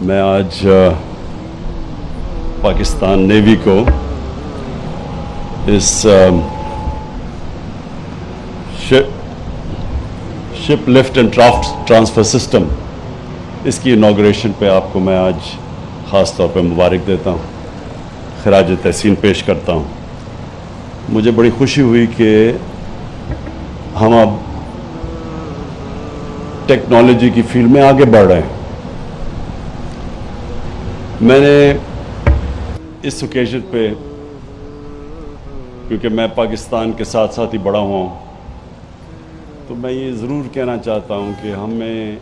میں آج پاکستان نیوی کو اس شپ لفٹ اینڈ ٹرانسفر سسٹم اس کی انوگریشن پہ آپ کو میں آج خاص طور پہ مبارک دیتا ہوں، خراج تحسین پیش کرتا ہوں۔ مجھے بڑی خوشی ہوئی کہ ہم اب ٹیکنالوجی کی فیلڈ میں آگے بڑھ رہے ہیں۔ میں نے اس اوکیزن پہ، کیونکہ میں پاکستان کے ساتھ ساتھ ہی بڑا ہوا ہوں، تو میں یہ ضرور کہنا چاہتا ہوں کہ ہمیں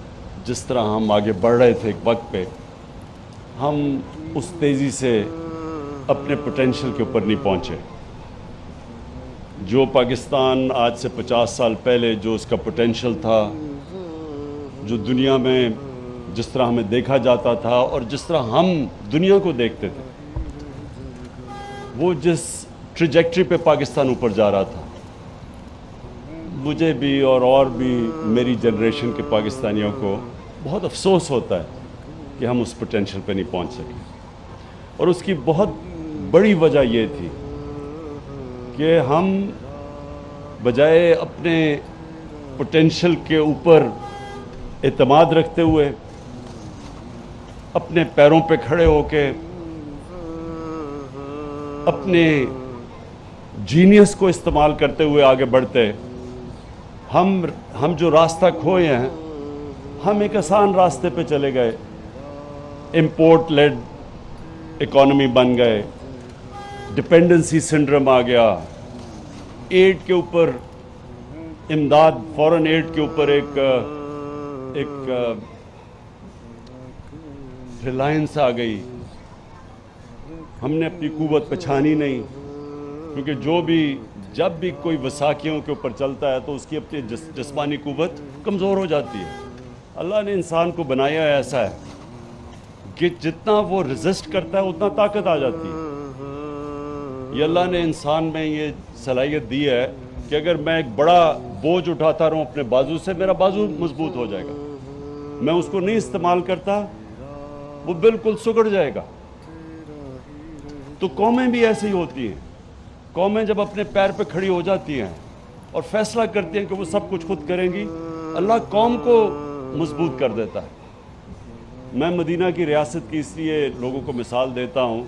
جس طرح ہم آگے بڑھ رہے تھے ایک وقت پہ، ہم اس تیزی سے اپنے پوٹینشیل کے اوپر نہیں پہنچے۔ جو پاکستان آج سے 50 سال پہلے جو اس کا پوٹینشیل تھا، جو دنیا میں جس طرح ہمیں دیکھا جاتا تھا اور جس طرح ہم دنیا کو دیکھتے تھے، وہ جس ٹریجیکٹری پہ پاکستان اوپر جا رہا تھا، مجھے بھی اور بھی میری جنریشن کے پاکستانیوں کو بہت افسوس ہوتا ہے کہ ہم اس پوٹینشیل پہ نہیں پہنچ سکے۔ اور اس کی بہت بڑی وجہ یہ تھی کہ ہم بجائے اپنے پوٹینشیل کے اوپر اعتماد رکھتے ہوئے، اپنے پیروں پہ کھڑے ہو کے اپنے جینیس کو استعمال کرتے ہوئے آگے بڑھتے، ہم جو راستہ کھوئے ہیں، ہم ایک آسان راستے پہ چلے گئے، امپورٹ لیڈ اکانومی بن گئے، ڈپینڈنسی سنڈرم آ گیا، ایڈ کے اوپر امداد، فورن ایڈ کے اوپر ایک ریلائنس آ گئی۔ ہم نے اپنی قوت پہچانی نہیں، کیونکہ جب بھی کوئی وساکیوں کے اوپر چلتا ہے تو اس کی اپنی جسمانی قوت کمزور ہو جاتی ہے۔ اللہ نے انسان کو بنایا ایسا ہے کہ جتنا وہ ریزسٹ کرتا ہے اتنا طاقت آ جاتی ہے۔ یہ اللہ نے انسان میں یہ صلاحیت دی ہے کہ اگر میں ایک بڑا بوجھ اٹھاتا رہوں اپنے بازو سے، میرا بازو مضبوط ہو جائے گا۔ میں اس کو نہیں استعمال کرتا، وہ بالکل سکڑ جائے گا۔ تو قومیں بھی ایسی ہی ہوتی ہیں۔ قومیں جب اپنے پیر پہ کھڑی ہو جاتی ہیں اور فیصلہ کرتی ہیں کہ وہ سب کچھ خود کریں گی، اللہ قوم کو مضبوط کر دیتا ہے۔ میں مدینہ کی ریاست کی اس لیے لوگوں کو مثال دیتا ہوں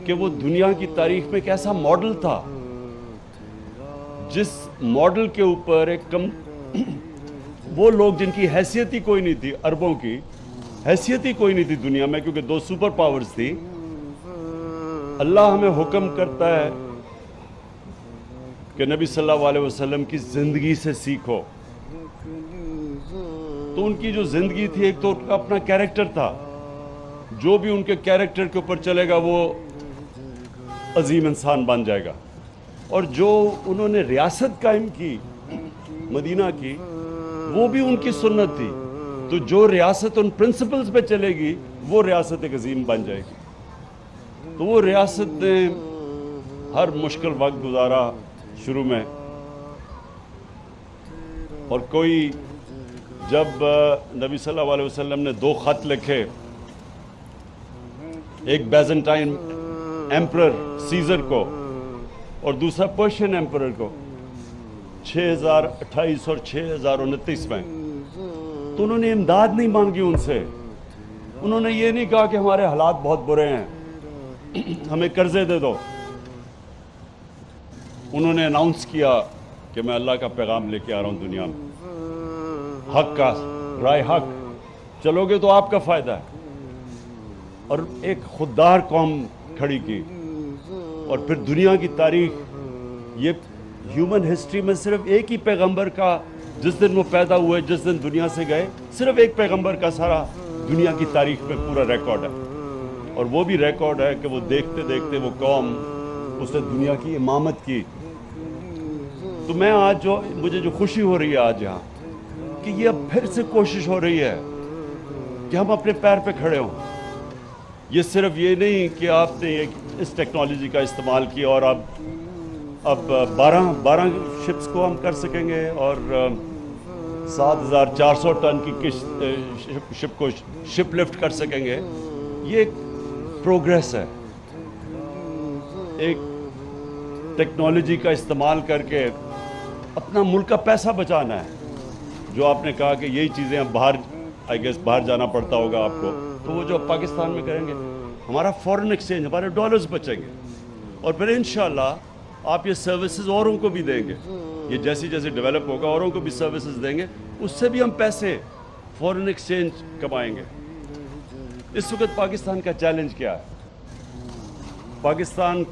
کہ وہ دنیا کی تاریخ میں ایک ایسا ماڈل تھا جس ماڈل کے اوپر وہ لوگ جن کی حیثیت ہی کوئی نہیں تھی، عربوں کی حیثیت ہی کوئی نہیں تھی دنیا میں، کیونکہ 2 سپر پاورز تھی۔ اللہ ہمیں حکم کرتا ہے کہ نبی صلی اللہ علیہ وسلم کی زندگی سے سیکھو۔ تو ان کی جو زندگی تھی، ایک تو ان کا اپنا کیریکٹر تھا، جو بھی ان کے کیریکٹر کے اوپر چلے گا وہ عظیم انسان بن جائے گا۔ اور جو انہوں نے ریاست قائم کی مدینہ کی، وہ بھی ان کی سنت تھی۔ تو جو ریاست ان پرنسپلز پہ چلے گی، وہ ریاست ایک عظیم بن جائے گی۔ تو وہ ریاست نے ہر مشکل وقت گزارا شروع میں، اور کوئی جب نبی صلی اللہ علیہ وسلم نے 2 خط لکھے، ایک بیزنٹائن ایمپرر سیزر کو اور دوسرا پرشین ایمپرر کو، 6028 اور 6029 میں، تو انہوں نے امداد نہیں مانگی ان سے۔ انہوں نے یہ نہیں کہا کہ ہمارے حالات بہت برے ہیں، ہمیں قرضے دے دو۔ انہوں نے اناؤنس کیا کہ میں اللہ کا پیغام لے کے آ رہا ہوں دنیا میں، حق کا، رائے حق، چلو گے تو آپ کا فائدہ ہے۔ اور ایک خوددار قوم کھڑی کی۔ اور پھر دنیا کی تاریخ، یہ ہیومن ہسٹری میں صرف ایک ہی پیغمبر کا، جس دن وہ پیدا ہوئے، جس دن دنیا سے گئے، صرف ایک پیغمبر کا سارا دنیا کی تاریخ میں پورا ریکارڈ ہے۔ اور وہ بھی ریکارڈ ہے کہ وہ دیکھتے دیکھتے وہ قوم، اس نے دنیا کی امامت کی۔ تو میں آج مجھے جو خوشی ہو رہی ہے آج یہاں، کہ یہ اب پھر سے کوشش ہو رہی ہے کہ ہم اپنے پیر پہ کھڑے ہوں۔ یہ صرف یہ نہیں کہ آپ نے اس ٹیکنالوجی کا استعمال کیا اور اب 12 شپس کو ہم کر سکیں گے اور 7,400 ٹن کی شپ کو شپ لفٹ کر سکیں گے. یہ ایک پروگریس ہے, ایک ٹیکنالوجی کا استعمال کر کے اپنا ملک کا پیسہ بچانا ہے. جو آپ نے کہا کہ یہی چیزیں باہر آئی گیس باہر جانا پڑتا ہوگا آپ کو, تو وہ جو پاکستان میں کریں گے, ہمارا فورن ایکسچینج, ہمارے ڈالرز بچیں گے, اور پھر انشاءاللہ آپ یہ سروسز اوروں کو بھی دیں گے. یہ جیسے جیسے ڈیولپ ہوگا اوروں کو بھی سروسز دیں گے, اس سے بھی ہم پیسے فورن ایکسچینج کمائیں گے. اس وقت پاکستان کا چیلنج کیا ہے؟ پاکستان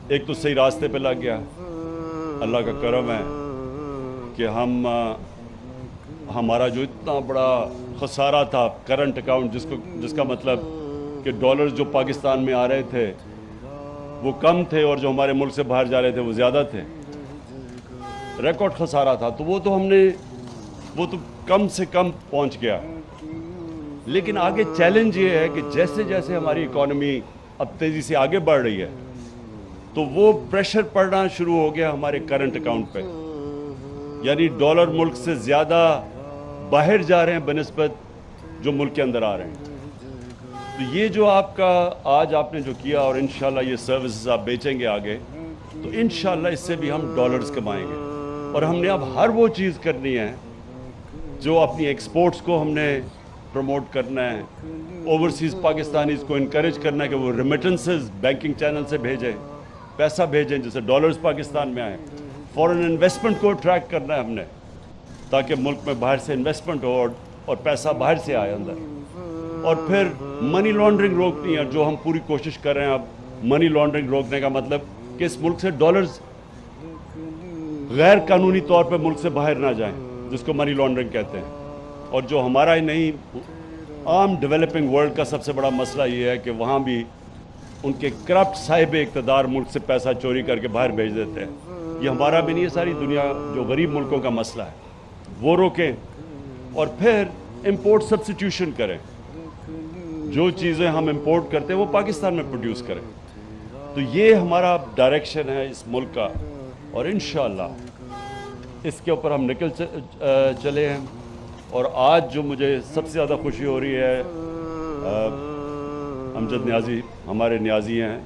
ایک تو صحیح راستے پہ لگ گیا, اللہ کا کرم ہے کہ ہمارا جو اتنا بڑا خسارہ تھا کرنٹ اکاؤنٹ, جس کا مطلب کہ ڈالرز جو پاکستان میں آ رہے تھے وہ کم تھے اور جو ہمارے ملک سے باہر جا رہے تھے وہ زیادہ تھے, ریکارڈ خسارہ تھا, تو وہ تو کم سے کم پہنچ گیا. لیکن آگے چیلنج یہ ہے کہ جیسے جیسے ہماری اکانومی اب تیزی سے آگے بڑھ رہی ہے تو وہ پریشر پڑنا شروع ہو گیا ہمارے کرنٹ اکاؤنٹ پہ, یعنی ڈالر ملک سے زیادہ باہر جا رہے ہیں بنسبت جو ملک کے اندر آ رہے ہیں. تو یہ جو آج آپ نے جو کیا, اور انشاءاللہ یہ سروسز آپ بیچیں گے آگے, تو انشاءاللہ اس سے بھی ہم ڈالرز کمائیں گے. اور ہم نے اب ہر وہ چیز کرنی ہے جو اپنی ایکسپورٹس کو ہم نے پروموٹ کرنا ہے, اوورسیز پاکستانیز کو انکریج کرنا ہے کہ وہ ریمیٹنسز بینکنگ چینل سے بھیجیں, پیسہ بھیجیں جس سے ڈالرز پاکستان میں آئیں. فورن انویسٹمنٹ کو ٹریک کرنا ہے ہم نے, تاکہ ملک میں باہر سے انویسٹمنٹ ہو اور پیسہ باہر سے آئے اندر. اور پھر منی لانڈرنگ روکنی ہے, جو ہم پوری کوشش کر رہے ہیں. اب منی لانڈرنگ روکنے کا مطلب کہ اس ملک سے ڈالرز غیر قانونی طور پہ ملک سے باہر نہ جائیں, جس کو منی لانڈرنگ کہتے ہیں. اور جو ہمارا ہی نہیں, عام ڈیولپنگ ورلڈ کا سب سے بڑا مسئلہ یہ ہے کہ وہاں بھی ان کے کرپٹ صاحب اقتدار ملک سے پیسہ چوری کر کے باہر بھیج دیتے ہیں. یہ ہمارا بھی نہیں ہے, ساری دنیا جو غریب ملکوں کا مسئلہ ہے, وہ روکیں. اور پھر امپورٹ سبسٹیوشن کریں, جو چیزیں ہم امپورٹ کرتے ہیں وہ پاکستان میں پروڈیوس کریں. تو یہ ہمارا ڈائریکشن ہے اس ملک کا, اور انشاءاللہ اس کے اوپر ہم نکل چلے ہیں. اور آج جو مجھے سب سے زیادہ خوشی ہو رہی ہے, امجد نیازی ہمارے نیازی ہیں,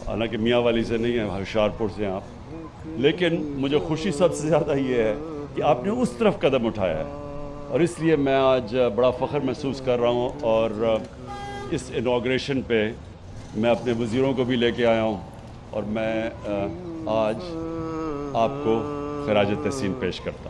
حالانکہ میاں والی سے نہیں ہیں, ہوشیارپور سے ہیں آپ, لیکن مجھے خوشی سب سے زیادہ یہ ہے کہ آپ نے اس طرف قدم اٹھایا ہے, اور اس لیے میں آج بڑا فخر محسوس کر رہا ہوں. اور اس انوگریشن پہ میں اپنے وزیروں کو بھی لے کے آیا ہوں, اور میں آج آپ کو خراج تحسین پیش کرتا ہوں.